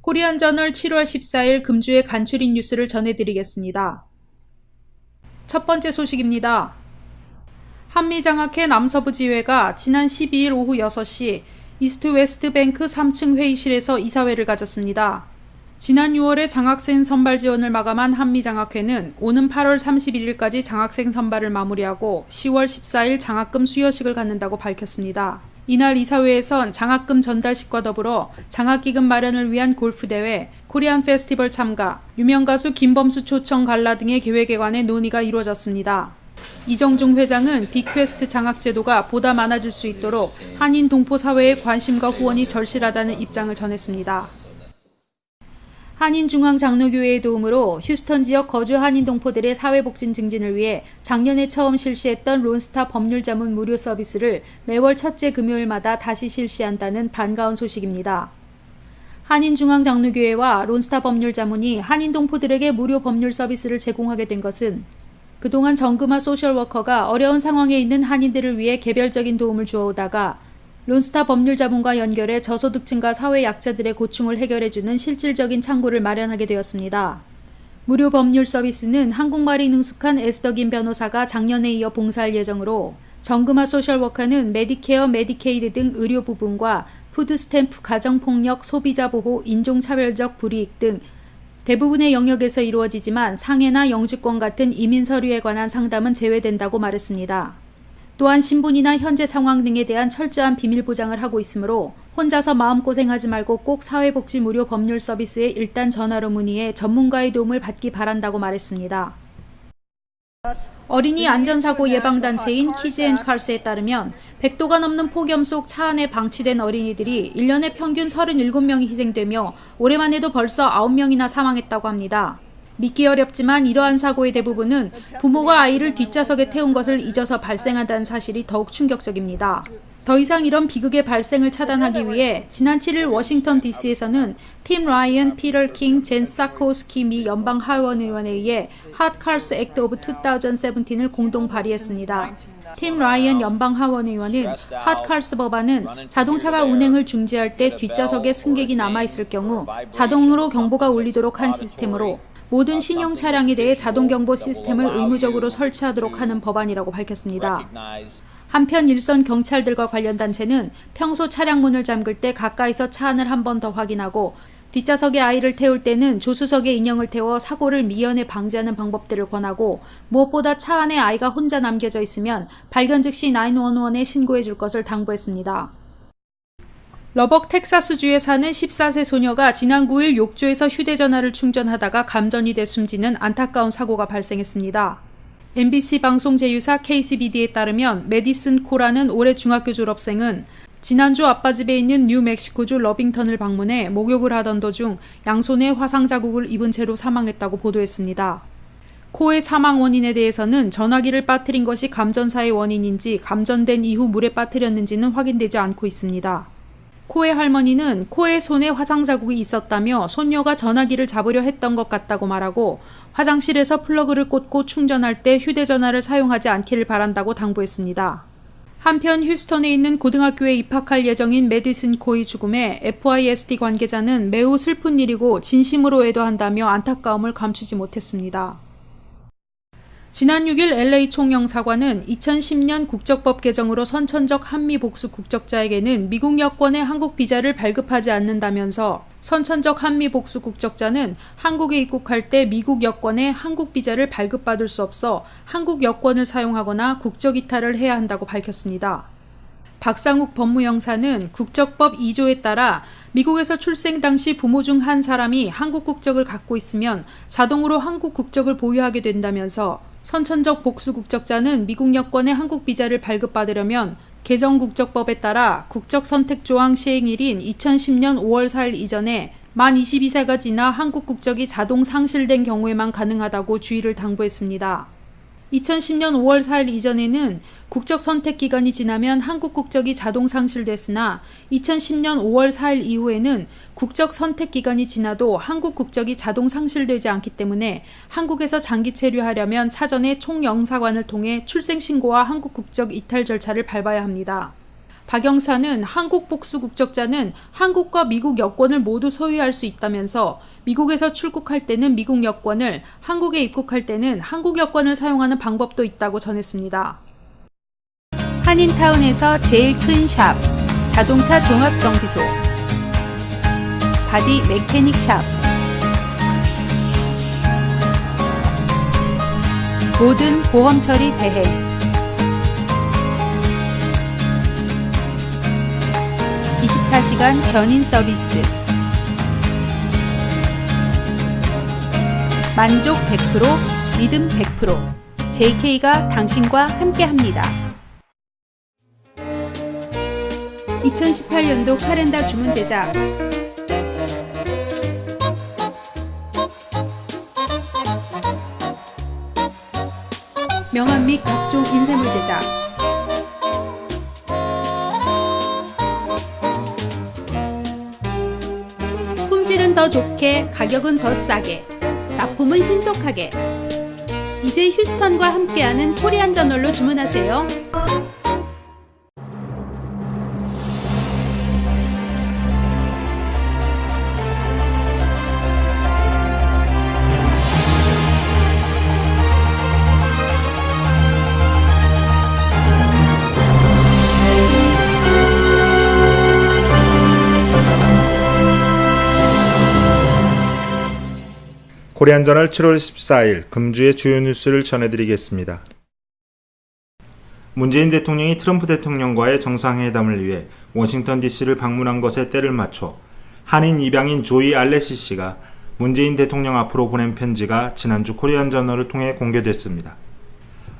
코리안저널 7월 14일 금주의 간추린 뉴스를 전해드리겠습니다. 첫 번째 소식입니다. 한미장학회 남서부지회가 지난 12일 오후 6시 이스트 웨스트 뱅크 3층 회의실에서 이사회를 가졌습니다. 지난 6월에 장학생 선발 지원을 마감한 한미장학회는 오는 8월 31일까지 장학생 선발을 마무리하고 10월 14일 장학금 수여식을 갖는다고 밝혔습니다. 이날 이사회에선 장학금 전달식과 더불어 장학기금 마련을 위한 골프대회, 코리안 페스티벌 참가, 유명 가수 김범수 초청 갈라 등의 계획에 관해 논의가 이루어졌습니다. 이정중 회장은 빅퀘스트 장학제도가 보다 많아질 수 있도록 한인 동포 사회의 관심과 후원이 절실하다는 입장을 전했습니다. 한인중앙장로교회의 도움으로 휴스턴 지역 거주 한인 동포들의 사회복지 증진을 위해 작년에 처음 실시했던 론스타 법률자문 무료 서비스를 매월 첫째 금요일마다 다시 실시한다는 반가운 소식입니다. 한인중앙장로교회와 론스타 법률자문이 한인 동포들에게 무료 법률 서비스를 제공하게 된 것은 그동안 정금화 소셜워커가 어려운 상황에 있는 한인들을 위해 개별적인 도움을 주어오다가 론스타 법률자문과 연결해 저소득층과 사회 약자들의 고충을 해결해주는 실질적인 창구를 마련하게 되었습니다. 무료 법률 서비스는 한국말이 능숙한 에스더긴 변호사가 작년에 이어 봉사할 예정으로 정금화 소셜워커는 메디케어, 메디케이드 등 의료 부분과 푸드스탬프, 가정폭력, 소비자 보호, 인종차별적 불이익 등 대부분의 영역에서 이루어지지만 상해나 영주권 같은 이민 서류에 관한 상담은 제외된다고 말했습니다. 또한 신분이나 현재 상황 등에 대한 철저한 비밀 보장을 하고 있으므로 혼자서 마음고생하지 말고 꼭 사회복지 무료 법률 서비스에 일단 전화로 문의해 전문가의 도움을 받기 바란다고 말했습니다. 어린이 안전사고 예방단체인 키즈앤칼스에 따르면 100도가 넘는 폭염 속 차 안에 방치된 어린이들이 1년에 평균 37명이 희생되며 올해만 해도 벌써 9명이나 사망했다고 합니다. 믿기 어렵지만 이러한 사고의 대부분은 부모가 아이를 뒷좌석에 태운 것을 잊어서 발생한다는 사실이 더욱 충격적입니다. 더 이상 이런 비극의 발생을 차단하기 위해 지난 7일 워싱턴 DC에서는 팀 라이언, 피터 킹, 젠 사코스키 미 연방 하원 의원에 의해 Hot Cars Act of 2017을 공동 발의했습니다. 팀 라이언 연방 하원 의원은 Hot Cars 법안은 자동차가 운행을 중지할 때 뒷좌석에 승객이 남아있을 경우 자동으로 경보가 울리도록 한 시스템으로 모든 신형 차량에 대해 자동경보 시스템을 의무적으로 설치하도록 하는 법안이라고 밝혔습니다. 한편 일선 경찰들과 관련 단체는 평소 차량 문을 잠글 때 가까이서 차 안을 한 번 더 확인하고 뒷좌석에 아이를 태울 때는 조수석에 인형을 태워 사고를 미연에 방지하는 방법들을 권하고 무엇보다 차 안에 아이가 혼자 남겨져 있으면 발견 즉시 911에 신고해 줄 것을 당부했습니다. 러벅 텍사스주에 사는 14세 소녀가 지난 9일 욕조에서 휴대전화를 충전하다가 감전이 돼 숨지는 안타까운 사고가 발생했습니다. MBC 방송 제휴사 KCBD에 따르면 메디슨 코라는 올해 중학교 졸업생은 지난주 아빠 집에 있는 뉴멕시코주 러빙턴을 방문해 목욕을 하던 도중 양손에 화상 자국을 입은 채로 사망했다고 보도했습니다. 코의 사망 원인에 대해서는 전화기를 빠뜨린 것이 감전사의 원인인지 감전된 이후 물에 빠뜨렸는지는 확인되지 않고 있습니다. 코의 할머니는 코에 손에 화상 자국이 있었다며 손녀가 전화기를 잡으려 했던 것 같다고 말하고 화장실에서 플러그를 꽂고 충전할 때 휴대전화를 사용하지 않기를 바란다고 당부했습니다. 한편 휴스턴에 있는 고등학교에 입학할 예정인 메디슨 코의 죽음에 FISD 관계자는 매우 슬픈 일이고 진심으로 애도한다며 안타까움을 감추지 못했습니다. 지난 6일 LA 총영사관은 2010년 국적법 개정으로 선천적 한미 복수 국적자에게는 미국 여권의 한국 비자를 발급하지 않는다면서 선천적 한미 복수 국적자는 한국에 입국할 때 미국 여권의 한국 비자를 발급받을 수 없어 한국 여권을 사용하거나 국적 이탈을 해야 한다고 밝혔습니다. 박상욱 법무영사는 국적법 2조에 따라 미국에서 출생 당시 부모 중 한 사람이 한국 국적을 갖고 있으면 자동으로 한국 국적을 보유하게 된다면서 선천적 복수 국적자는 미국 여권의 한국 비자를 발급받으려면 개정 국적법에 따라 국적 선택 조항 시행일인 2010년 5월 4일 이전에 만 22세가 지나 한국 국적이 자동 상실된 경우에만 가능하다고 주의를 당부했습니다. 2010년 5월 4일 이전에는 국적 선택 기간이 지나면 한국 국적이 자동 상실됐으나 2010년 5월 4일 이후에는 국적 선택 기간이 지나도 한국 국적이 자동 상실되지 않기 때문에 한국에서 장기 체류하려면 사전에 총영사관을 통해 출생신고와 한국 국적 이탈 절차를 밟아야 합니다. 박영사는 한국 복수 국적자는 한국과 미국 여권을 모두 소유할 수 있다면서 미국에서 출국할 때는 미국 여권을, 한국에 입국할 때는 한국 여권을 사용하는 방법도 있다고 전했습니다. 한인타운에서 제일 큰 샵, 자동차 종합정비소, 바디 메케닉 샵, 모든 보험 처리 대행, 24시간 견인 서비스, 만족 100%, 믿음 100%, JK가 당신과 함께합니다. 2018년도 카렌다 주문 제작, 명함 및 각종 인쇄물 제작, 품질은 더 좋게, 가격은 더 싸게, 납품은 신속하게. 이제 휴스턴과 함께하는 코리안 저널로 주문하세요. 코리안저널 7월 14일 금주의 주요 뉴스를 전해드리겠습니다. 문재인 대통령이 트럼프 대통령과의 정상회담을 위해 워싱턴 DC를 방문한 것에 때를 맞춰 한인 입양인 조이 알레시 씨가 문재인 대통령 앞으로 보낸 편지가 지난주 코리안저널을 통해 공개됐습니다.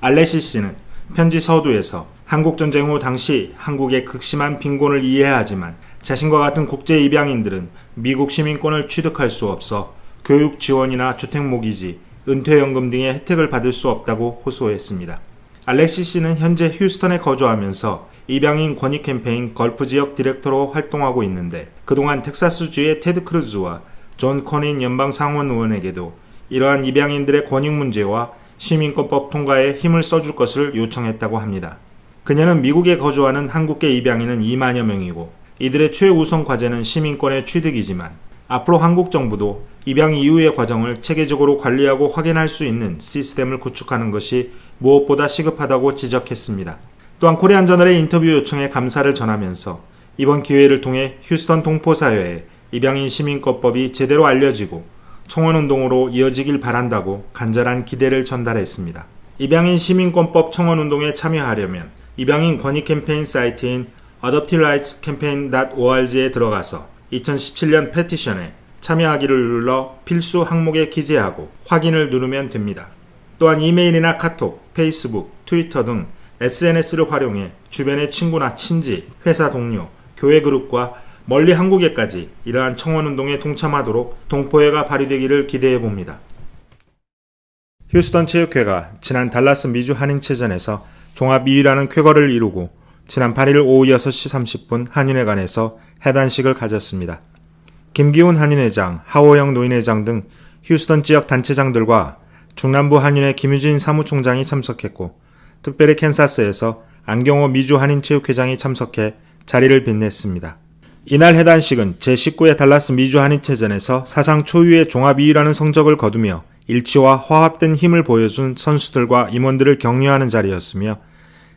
알레시 씨는 편지 서두에서 한국전쟁 후 당시 한국의 극심한 빈곤을 이해하지만 자신과 같은 국제 입양인들은 미국 시민권을 취득할 수 없어 교육 지원이나 주택모기지, 은퇴연금 등의 혜택을 받을 수 없다고 호소했습니다. 알렉시 씨는 현재 휴스턴에 거주하면서 입양인 권익 캠페인 걸프 지역 디렉터로 활동하고 있는데 그동안 텍사스주의 테드 크루즈와 존 커닌 연방 상원 의원에게도 이러한 입양인들의 권익 문제와 시민권법 통과에 힘을 써줄 것을 요청했다고 합니다. 그녀는 미국에 거주하는 한국계 입양인은 2만여 명이고 이들의 최우선 과제는 시민권의 취득이지만 앞으로 한국 정부도 입양 이후의 과정을 체계적으로 관리하고 확인할 수 있는 시스템을 구축하는 것이 무엇보다 시급하다고 지적했습니다. 또한 코리안저널의 인터뷰 요청에 감사를 전하면서 이번 기회를 통해 휴스턴 동포사회에 입양인 시민권법이 제대로 알려지고 청원운동으로 이어지길 바란다고 간절한 기대를 전달했습니다. 입양인 시민권법 청원운동에 참여하려면 입양인 권익 캠페인 사이트인 adoptiverightscampaign.org에 들어가서 2017년 페티션에 참여하기를 눌러 필수 항목에 기재하고 확인을 누르면 됩니다. 또한 이메일이나 카톡, 페이스북, 트위터 등 SNS를 활용해 주변의 친구나 친지, 회사 동료, 교회 그룹과 멀리 한국에까지 이러한 청원운동에 동참하도록 동포회가 발휘되기를 기대해봅니다. 휴스턴 체육회가 지난 달라스 미주 한인체전에서 종합 2위라는 쾌거를 이루고 지난 8일 오후 6시 30분 한인회관에서 해단식을 가졌습니다. 김기훈 한인회장, 하호영 노인회장 등 휴스턴 지역 단체장들과 중남부 한인회 김유진 사무총장이 참석했고 특별히 캔사스에서 안경호 미주 한인체육회장이 참석해 자리를 빛냈습니다. 이날 해단식은 제19회 달라스 미주 한인체전에서 사상 초유의 종합 2위라는 성적을 거두며 일치와 화합된 힘을 보여준 선수들과 임원들을 격려하는 자리였으며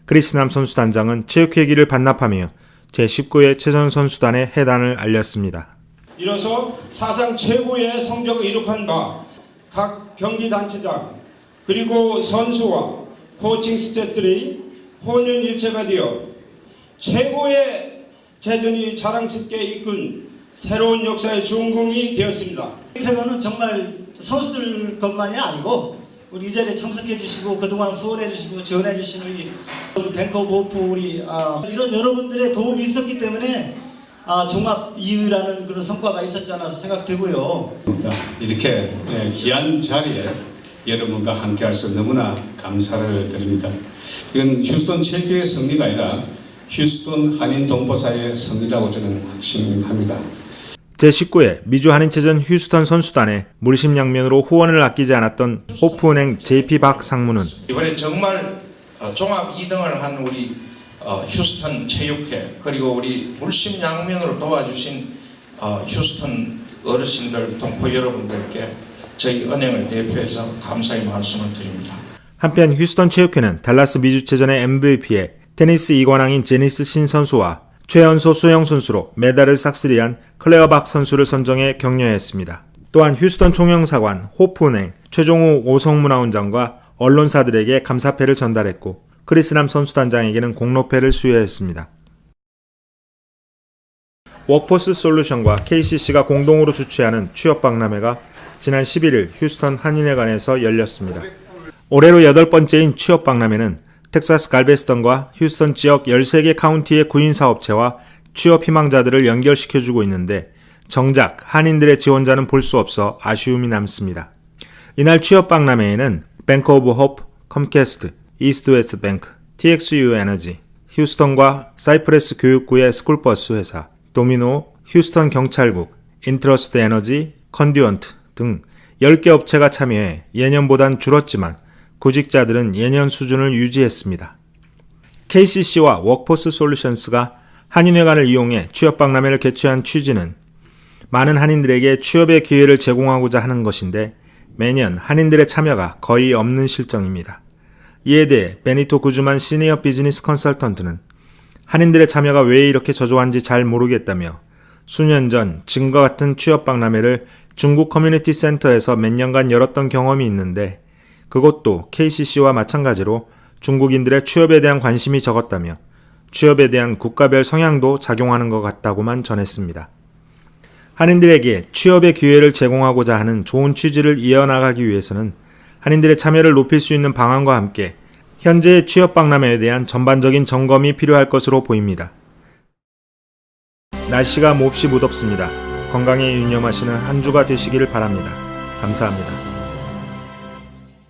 크리스남 선수단장은 체육회기를 반납하며 제19회 체전선수단의 해단을 알렸습니다. 이로써 사상 최고의 성적을 이룩한 바 각 경기단체장 그리고 선수와 코칭 스태프들이 혼연일체가 되어 최고의 체전이 자랑스럽게 이끈 새로운 역사의 주인공이 되었습니다. 쾌거는 정말 선수들 것만이 아니고 우리 이 자리에 참석해 주시고 그동안 후원해 주시고 지원해 주신 우리 뱅커 오프 우리 이런 여러분들의 도움이 있었기 때문에 종합 2위라는 그런 성과가 있었지 않아서 생각되고요. 이렇게 귀한 자리에 여러분과 함께 할 수 너무나 감사를 드립니다. 이건 휴스턴 체육회의 승리가 아니라 휴스턴 한인 동포사의 승리라고 저는 확신합니다. 제19회 미주 한인체전 휴스턴 선수단에 물심양면으로 후원을 아끼지 않았던 호프은행 JP 박 상무는 이번에 정말 종합 2등을 한 우리 휴스턴 체육회 그리고 우리 물심양면으로 도와주신 휴스턴 어르신들, 동포 여러분들께 저희 은행을 대표해서 감사의 말씀을 드립니다. 한편 휴스턴 체육회는 달라스 미주체전의 MVP에 테니스 이관왕인 제니스 신 선수와 최연소 수영 선수로 메달을 싹쓸이한 클레어 박 선수를 선정해 격려했습니다. 또한 휴스턴 총영사관, 호프은행, 최종우 오성문화원장과 언론사들에게 감사패를 전달했고 크리스남 선수단장에게는 공로패를 수여했습니다. 워크포스 솔루션과 KCC가 공동으로 주최하는 취업박람회가 지난 11일 휴스턴 한인회관에서 열렸습니다. 올해로 8번째인 취업박람회는 텍사스 갈베스턴과 휴스턴 지역 13개 카운티의 구인사업체와 취업 희망자들을 연결시켜주고 있는데 정작 한인들의 지원자는 볼 수 없어 아쉬움이 남습니다. 이날 취업박람회에는 뱅크 오브 호프, 컴캐스트, 이스트웨스트 뱅크, TXU 에너지, 휴스턴과 사이프레스 교육구의 스쿨버스 회사, 도미노, 휴스턴 경찰국, 인트러스트 에너지, 컨듀언트 등 10개 업체가 참여해 예년보단 줄었지만 구직자들은 예년 수준을 유지했습니다. KCC와 워크포스 솔루션스가 한인회관을 이용해 취업박람회를 개최한 취지는 많은 한인들에게 취업의 기회를 제공하고자 하는 것인데 매년 한인들의 참여가 거의 없는 실정입니다. 이에 대해 베니토 구즈만 시니어 비즈니스 컨설턴트는 한인들의 참여가 왜 이렇게 저조한지 잘 모르겠다며 수년 전 지금과 같은 취업박람회를 중국 커뮤니티 센터에서 몇 년간 열었던 경험이 있는데 그것도 KCC와 마찬가지로 중국인들의 취업에 대한 관심이 적었다며 취업에 대한 국가별 성향도 작용하는 것 같다고만 전했습니다. 한인들에게 취업의 기회를 제공하고자 하는 좋은 취지를 이어나가기 위해서는 한인들의 참여를 높일 수 있는 방안과 함께 현재의 취업박람회에 대한 전반적인 점검이 필요할 것으로 보입니다. 날씨가 몹시 무덥습니다. 건강에 유념하시는 한 주가 되시기를 바랍니다. 감사합니다.